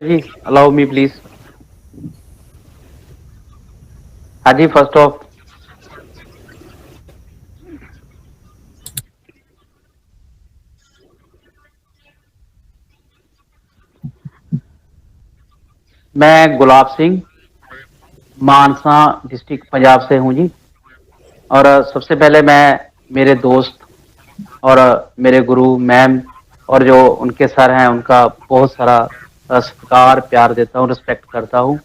Ji, allow me please. हाँ जी, first of मैं गुलाब सिंह मानसा district Punjab से हूँ जी। और सबसे पहले मैं मेरे दोस्त और मेरे गुरु मैम और जो उनके सर हैं उनका बहुत सारा सत्कार प्यार देता हूँ, रिस्पेक्ट करता हूँ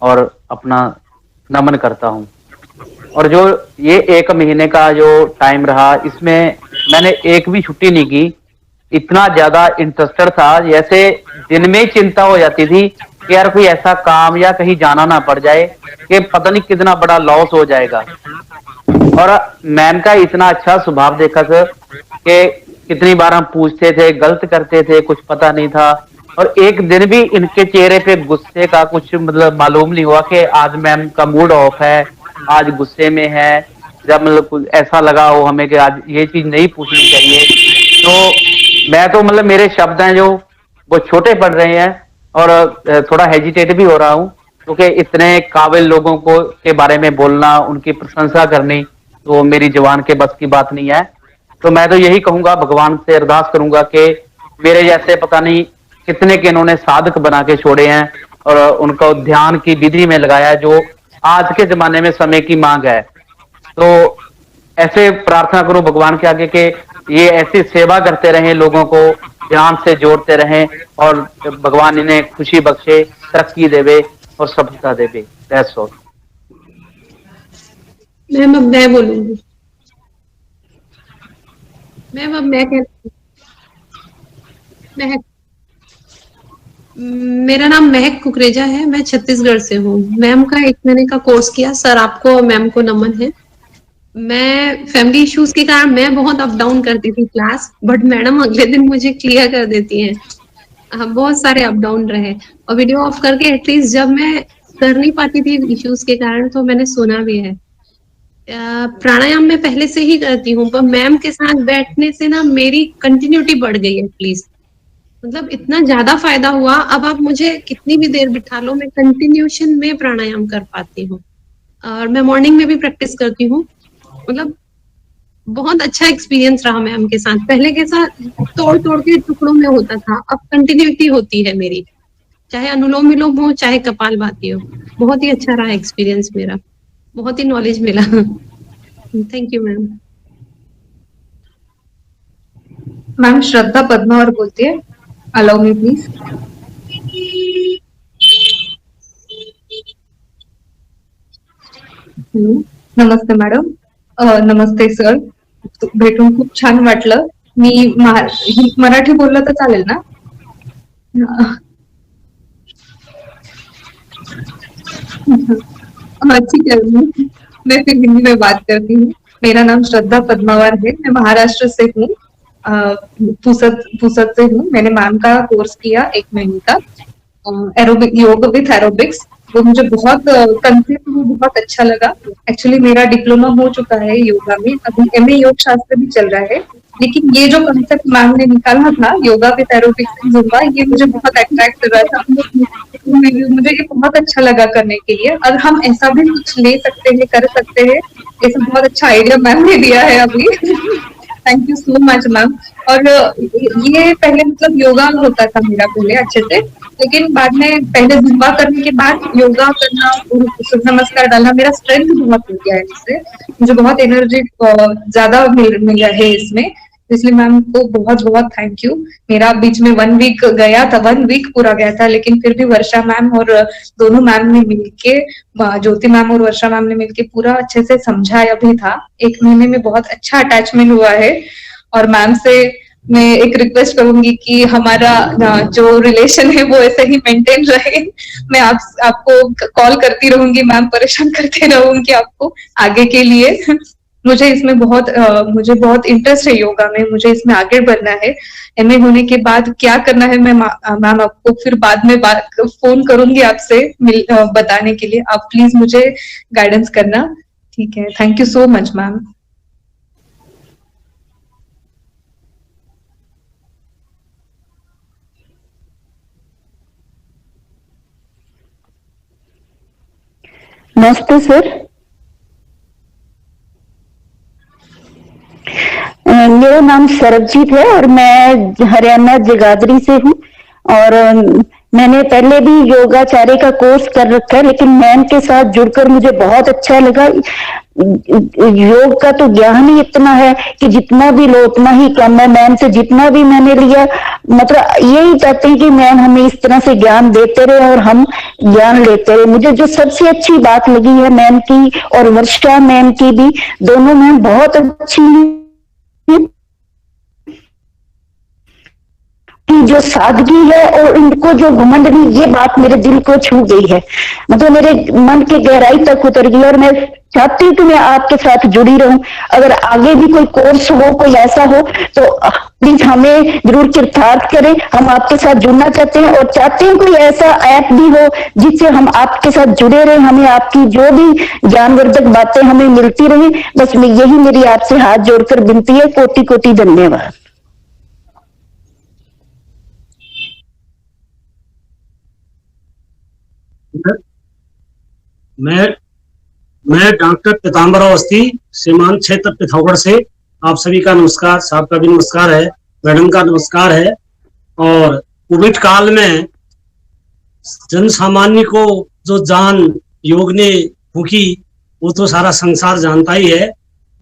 और अपना नमन करता हूँ। और जो ये 1 महीने का जो टाइम रहा, इसमें मैंने एक भी छुट्टी नहीं की। इतना ज्यादा इंटरेस्टेड था, जैसे दिन में ही चिंता हो जाती थी कि यार कोई ऐसा काम या कहीं जाना ना पड़ जाए कि पता नहीं कितना बड़ा लॉस हो जाएगा। और मैम का इतना अच्छा स्वभाव देखा सर कि कितनी बार हम पूछते थे, गलत करते थे, कुछ पता नहीं था। और एक दिन भी इनके चेहरे पे गुस्से का कुछ मतलब मालूम नहीं हुआ कि आज मैम का मूड ऑफ है, आज गुस्से में है। जब मतलब कुछ ऐसा लगा हो हमें कि आज ये चीज नहीं पूछनी चाहिए, तो मैं तो मतलब मेरे शब्द हैं जो वो छोटे पड़ रहे हैं। और थोड़ा हेजिटेट भी हो रहा हूँ क्योंकि इतने काबिल लोगों को के बारे में बोलना, उनकी प्रशंसा करनी तो मेरी जवान के बस की बात नहीं है। तो मैं तो यही कहूंगा, भगवान से अरदास करूंगा कि मेरे जैसे पता नहीं कितने के इन्होंने साधक बना के छोड़े हैं और उनको ध्यान की विधि में लगाया, जो आज के जमाने में समय की मांग है। तो ऐसे प्रार्थना करो भगवान के आगे कि ये ऐसी सेवा करते रहें, लोगों को ध्यान से जोड़ते रहें और भगवान इन्हें खुशी बख्शे, तरक्की देवे और सफलता देवे। That's all. मैम अब मैं बोलूंगी। मैम अब मैं कह महक मेरा नाम महक कुकरेजा है। मैं छत्तीसगढ़ से हूँ। मैम का 1 महीने का कोर्स किया। सर आपको और मैम को नमन है। मैं फैमिली इश्यूज के कारण मैं बहुत अप डाउन करती थी क्लास, बट मैडम अगले दिन मुझे क्लियर कर देती हैं। बहुत सारे अप डाउन रहे और वीडियो ऑफ करके एटलीस्ट जब मैं कर नहीं पाती थी इश्यूज के कारण तो मैंने सुना भी है। प्राणायाम मैं पहले से ही करती हूँ, पर मैम के साथ बैठने से ना मेरी कंटिन्यूटी बढ़ गई है प्लीज। मतलब इतना ज्यादा फायदा हुआ, अब आप मुझे कितनी भी देर बिठा लो मैं कंटिन्यूशन में प्राणायाम कर पाती हूँ। और मैं मॉर्निंग में भी प्रैक्टिस करती हूँ। मतलब बहुत अच्छा एक्सपीरियंस रहा मैम के साथ। पहले के साथ तोड़ तोड़ के टुकड़ों में होता था, अब कंटिन्यूटी होती है मेरी, चाहे अनुलोम विलोम हो चाहे कपालभाति हो। बहुत ही अच्छा रहा एक्सपीरियंस मेरा। बहुत ही नॉलेज मिला। Thank you ma'am. मैम श्रद्धा पद्मावर बोलती है। Allow me please. हॅलो, नमस्ते मॅडम. नमस्ते सर. भेटून खूप छान वाटलं. मी मराठी बोललं तर चालेल ना? हाँ ठीक है, मैं फिर हिंदी में बात करती हूँ। मेरा नाम श्रद्धा पद्मावर है, मैं महाराष्ट्र से हूँ। पुसद पुसद से हूँ। मैंने मैम का कोर्स किया 1 महीने का, एरोबिक योग विथ एरोबिक्स। वो मुझे बहुत कंसेप्ट वो बहुत अच्छा लगा। एक्चुअली मेरा डिप्लोमा हो चुका है योगा में, अभी एमए योग शास्त्र भी चल रहा है। लेकिन ये जो कंसेप्ट मैम ने निकाला था yoga with aerobics and Zumba, ये मुझे बहुत अट्रैक्ट कर रहा था। मुझे ये बहुत अच्छा लगा करने के लिए, और हम ऐसा भी कुछ ले सकते हैं, कर सकते हैं। ऐसा बहुत अच्छा आइडिया मैम ने दिया है अभी। Thank you so much ma'am. और ये पहले मतलब योगा होता था मेरा पहले अच्छे से, लेकिन बाद में पहले जुम्बा करने के बाद योगा करना और सूर्य नमस्कार डालना मेरा स्ट्रेंथ बहुत हो गया है इससे। मुझे बहुत एनर्जी ज्यादा मिला है इसमें। इसलिए मैम को बहुत बहुत थैंक यू। मेरा बीच में 1 वीक गया था, 1 वीक पूरा गया था, लेकिन फिर भी वर्षा मैम और दोनों मैम ने मिलके, ज्योति मैम और वर्षा मैम ने मिलके पूरा अच्छे से समझाया भी था। 1 महीने में बहुत अच्छा अटैचमेंट हुआ है। और मैम से मैं एक रिक्वेस्ट करूंगी कि हमारा जो रिलेशन है वो ऐसे ही मेंटेन रहे। मैं आपको कॉल करती रहूंगी मैम, परेशान करती रहूंगी आपको आगे के लिए। मुझे बहुत इंटरेस्ट है योगा में, मुझे इसमें आगे बढ़ना है। एमए होने के बाद क्या करना है मैं मैम आपको फिर बाद में फोन करूंगी आपसे बताने के लिए। आप प्लीज मुझे गाइडेंस करना। ठीक है, thank you so much ma'am. नमस्ते सर। मेरा नाम सरबजीत है और मैं हरियाणा जगाधरी से हूँ। और मैंने पहले भी योगाचार्य का कोर्स कर रखा है, लेकिन मैम के साथ जुड़कर मुझे बहुत अच्छा लगा। योग का तो ज्ञान ही इतना है कि जितना भी लो उतना ही कम है। मैम से जितना भी मैंने लिया, मतलब यही चाहते हैं कि मैम हमें इस तरह से ज्ञान देते रहे और हम ज्ञान लेते रहे। मुझे जो सबसे अच्छी बात लगी है मैम की और वर्षा मैम की भी, दोनों मैम बहुत अच्छी हैं की जो सादगी है और इनको जो घमंड नहीं, ये बात मेरे दिल को छू गई है, मतलब मेरे मन की गहराई तक उतर गई। और मैं चाहती हूँ कि मैं आपके साथ जुड़ी रहूं। अगर आगे भी कोई कोर्स हो, कोई ऐसा हो, तो प्लीज हमें जरूर चिरफाड़ करें। हम आपके साथ जुड़ना चाहते हैं और चाहते हैं कोई ऐसा ऐप भी हो जिससे हम आपके साथ जुड़े रहे, हमें आपकी जो भी ज्ञानवर्धक बातें हमें मिलती रहे। बस मैं यही मेरी आपसे हाथ जोड़कर विनती है। कोटि कोटि धन्यवाद। मैं मैं डॉक्टर पीताम्बर अवस्थी, सीमांत क्षेत्र पिथौरागढ़ से। आप सभी का नमस्कार, साहब का भी नमस्कार है, मैडम का नमस्कार है। और कोविड काल में जन सामान्य को जो जान योग ने फूकी, वो तो सारा संसार जानता ही है।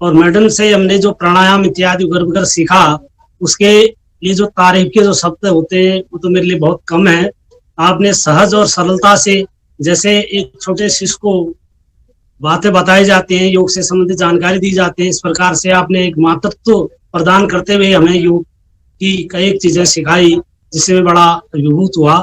और मैडम से हमने जो प्राणायाम इत्यादि कर सीखा, उसके लिए जो तारीफ के जो शब्द होते हैं वो तो मेरे लिए बहुत कम है। आपने सहज और सरलता से, जैसे एक छोटे शिशु को बातें बताई जाती हैं, योग से संबंधित जानकारी दी जाती है, इस प्रकार से आपने एक मातृत्व प्रदान करते हुए हमें योग की कई चीजें सिखाई, जिससे मैं बड़ा अभिभूत हुआ।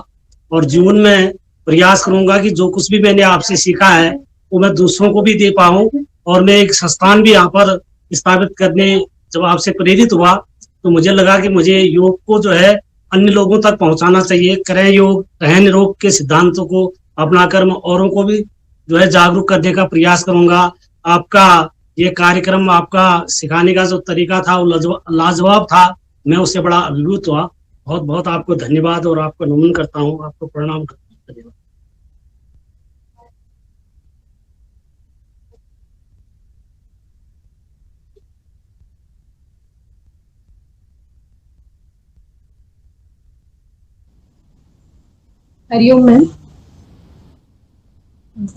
और जीवन में प्रयास करूंगा कि जो कुछ भी मैंने आपसे सीखा है वो मैं दूसरों को भी दे पाऊं। और मैं एक संस्थान भी यहाँ पर स्थापित करने, जब आपसे प्रेरित हुआ तो मुझे लगा कि मुझे योग को जो है अन्य लोगों तक पहुंचाना चाहिए। करें योग, रहें निरोग के सिद्धांतों को अपनाकर मैं औरों को भी जो है जागरूक करने का प्रयास करूंगा। आपका ये कार्यक्रम, आपका सिखाने का जो तरीका था वो लाजवाब था। मैं उससे बड़ा अभिभूत हुआ। बहुत बहुत आपको धन्यवाद और आपको नमन करता हूँ, आपको प्रणाम करता हूँ। धन्यवाद। हरिओम मैम,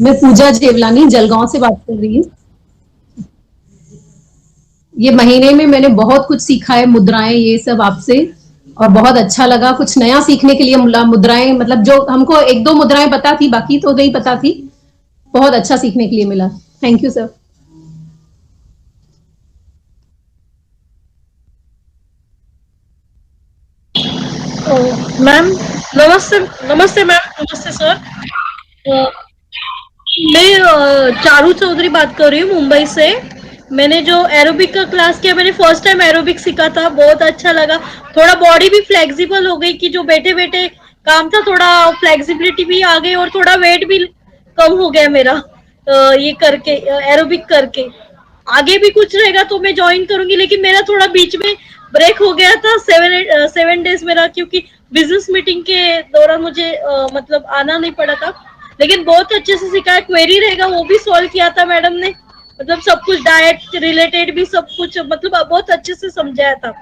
मैं पूजा जेवलानी जलगांव से बात कर रही हूँ। ये महीने में मैंने बहुत कुछ सीखा है, मुद्राएं ये सब आपसे, और बहुत अच्छा लगा। कुछ नया सीखने के लिए मुद्राएं, मतलब जो हमको एक दो मुद्राएं पता थी, बाकी तो नहीं पता थी। बहुत अच्छा सीखने के लिए मिला। Thank you sir. मैम नमस्ते। नमस्ते मैम, नमस्ते सर। मैं चारू चौधरी बात कर रही हूँ मुंबई से। मैंने जो एरोबिक का क्लास किया, मैंने फर्स्ट टाइम एरोबिक सीखा था, बहुत अच्छा लगा। थोड़ा बॉडी भी फ्लेक्सिबल हो गई कि जो बैठे बैठे काम था, थोड़ा फ्लेक्सिबिलिटी भी आ गई और थोड़ा वेट भी कम हो गया मेरा ये करके, एरोबिक करके। आगे भी कुछ रहेगा तो मैं ज्वाइन करूंगी, लेकिन मेरा थोड़ा बीच में ब्रेक हो गया था 7 डेज मेरा, क्योंकि बिजनेस मीटिंग के दौरान मुझे मतलब आना नहीं पड़ा था। लेकिन बहुत अच्छे से सिखाया, क्वेरी रहेगा वो भी सॉल्व किया था मैडम ने, मतलब सब कुछ डाइट रिलेटेड भी सब कुछ, मतलब बहुत अच्छे से समझाया था,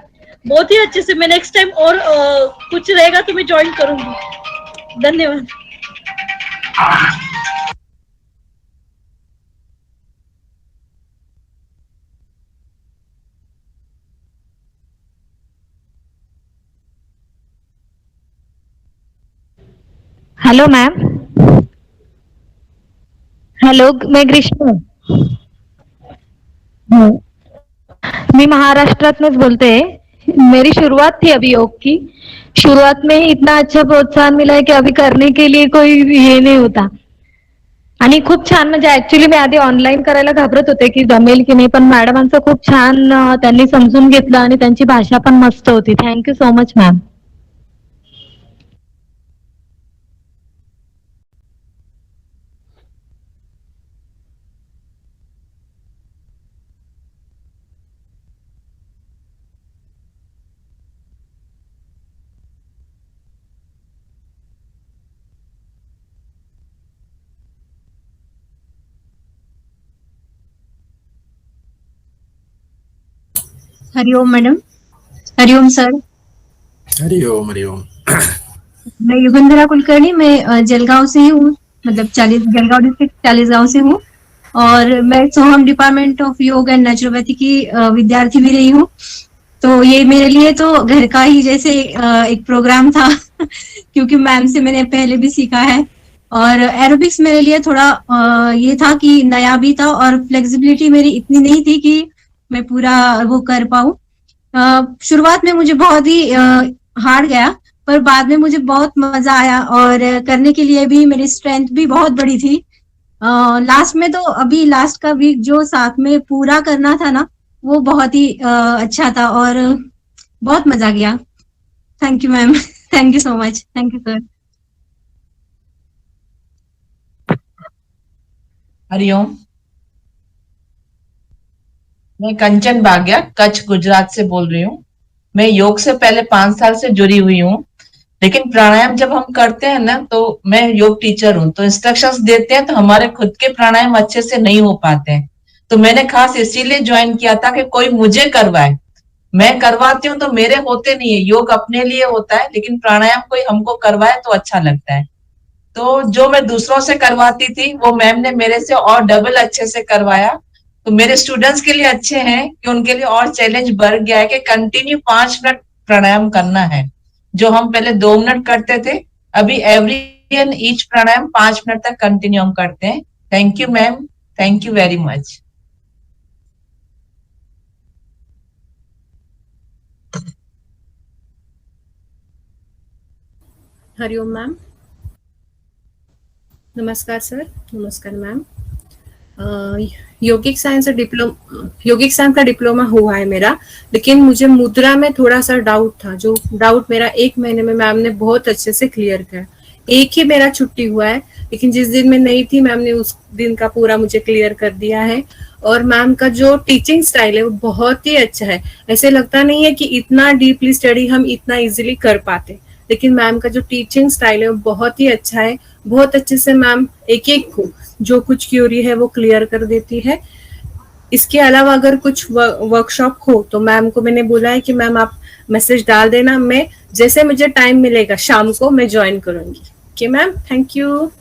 बहुत ही अच्छे से। मैं नेक्स्ट टाइम और कुछ रहेगा तो मैं ज्वाइन करूंगी। धन्यवाद। Hello ma'am. हेलो, मैं ग्रीष्मा हूँ। मी महाराष्ट्रातनच बोलते हैं। मेरी शुरुआत थी अभी योग की। शुरुआत में ही इतना अच्छा प्रोत्साहन मिला है कि अभी करने के लिए कोई ये नहीं होता। आणि खूप छान, म्हणजे ऍक्च्युली मी आधी ऑनलाईन करायला घाबरत होते की जमेल की नाही, पण मॅडमांचं खूप छान त्यांनी समजून घेतलं आणि त्यांची भाषा पण मस्त होती. Thank you so much ma'am. Hariom madam. Hariom sir. Hariom Hariom. मैं युगंधरा कुलकर्णी, मैं जलगांव से ही हूँ, मतलब जलगांव डिस्ट्रिक्ट 40 गांव से हूँ और मैं सोहम डिपार्टमेंट ऑफ योग एंड नेचुरोपैथी की विद्यार्थी भी रही हूँ। तो ये मेरे लिए तो घर का ही जैसे एक प्रोग्राम था क्योंकि मैम से मैंने पहले भी सीखा है और एरोबिक्स मेरे लिए थोड़ा ये था कि नया भी था और फ्लेक्सिबिलिटी मेरी इतनी नहीं थी कि मैं पूरा वो कर पाऊँ। शुरुआत में मुझे बहुत ही हार्ड गया पर बाद में मुझे बहुत मजा आया और करने के लिए भी मेरी स्ट्रेंथ भी बहुत बड़ी थी। लास्ट में तो अभी लास्ट का वीक जो साथ में पूरा करना था ना वो बहुत ही अच्छा था और बहुत मजा गया। Thank you ma'am. Thank you so much. Thank you sir. Hariom. मैं कंचन बाग्या कच्छ गुजरात से बोल रही हूँ। मैं योग से पहले 5 साल से जुड़ी हुई हूँ, लेकिन प्राणायाम जब हम करते हैं ना तो मैं योग टीचर हूँ, तो इंस्ट्रक्शंस देते हैं तो हमारे खुद के प्राणायाम अच्छे से नहीं हो पाते हैं। तो मैंने खास इसीलिए ज्वाइन किया था कि कोई मुझे करवाए। मैं करवाती हूँ तो मेरे होते नहीं है, योग अपने लिए होता है, लेकिन प्राणायाम कोई हमको करवाए तो अच्छा लगता है। तो जो मैं दूसरों से करवाती थी वो मैम ने मेरे से और डबल अच्छे से करवाया। तो मेरे स्टूडेंट्स के लिए अच्छे हैं कि उनके लिए और चैलेंज बढ़ गया है कि कंटिन्यू 5 मिनट प्राणायाम करना है। जो हम पहले 2 मिनट करते थे, अभी every and each pranayama 5 minute तक कंटिन्यू हम करते हैं। Thank you ma'am, thank you very much. Hariom ma'am. नमस्कार सर। नमस्कार मैम। योगिक साइंस का डिप्लोमा हुआ है मेरा, लेकिन मुझे मुद्रा में थोड़ा सा डाउट था, जो डाउट मेरा 1 महीने में मैम ने बहुत अच्छे से क्लियर किया। एक ही मेरा छुट्टी हुआ है, लेकिन जिस दिन मैं नहीं थी मैम ने उस दिन का पूरा मुझे क्लियर कर दिया है। और मैम का जो टीचिंग स्टाइल है वो बहुत ही अच्छा है। ऐसे लगता नहीं है कि इतना डीपली स्टडी हम इतना इजीली कर पाते, लेकिन मैम का जो टीचिंग स्टाइल है वो बहुत ही अच्छा है। बहुत अच्छे से मैम एक एक को जो कुछ क्यूरी है वो क्लियर कर देती है। इसके अलावा अगर कुछ वर्कशॉप हो तो मैम को मैंने बोला है कि मैम आप मैसेज डाल देना, मैं जैसे मुझे टाइम मिलेगा शाम को मैं ज्वाइन करूंगी। Okay ma'am, thank you.